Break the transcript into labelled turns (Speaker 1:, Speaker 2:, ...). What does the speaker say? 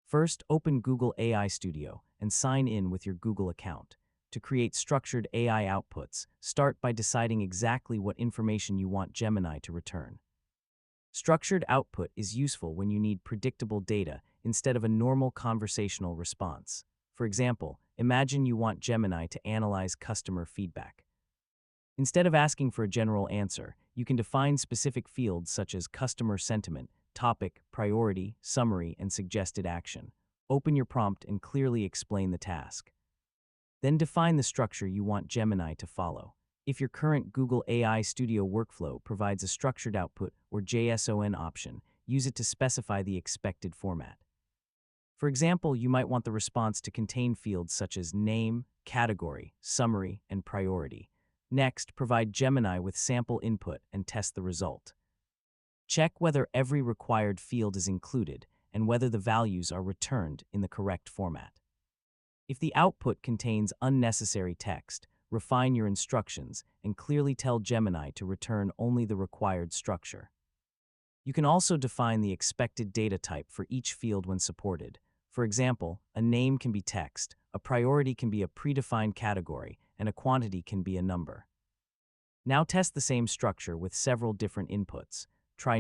Speaker 1: First, open Google AI Studio and sign in with your Google account. To create structured AI outputs, start by deciding exactly what information you want Gemini to return. Structured output is useful when you need predictable data instead of a normal conversational response. For example, imagine you want Gemini to analyze customer feedback. Instead of asking for a general answer, you can define specific fields such as customer sentiment, topic, priority, summary, and suggested action. Open your prompt and clearly explain the task. Then define the structure you want Gemini to follow. If your current Google AI Studio workflow provides a structured output or JSON option, use it to specify the expected format. For example, you might want the response to contain fields such as name, category, summary, and priority. Next, provide Gemini with sample input and test the result. Check whether every required field is included and whether the values are returned in the correct format. If the output contains unnecessary text, refine your instructions and clearly tell Gemini to return only the required structure. You can also define the expected data type for each field when supported. For example, a name can be text, a priority can be a predefined category, and a quantity can be a number. Now test the same structure with several different inputs. Try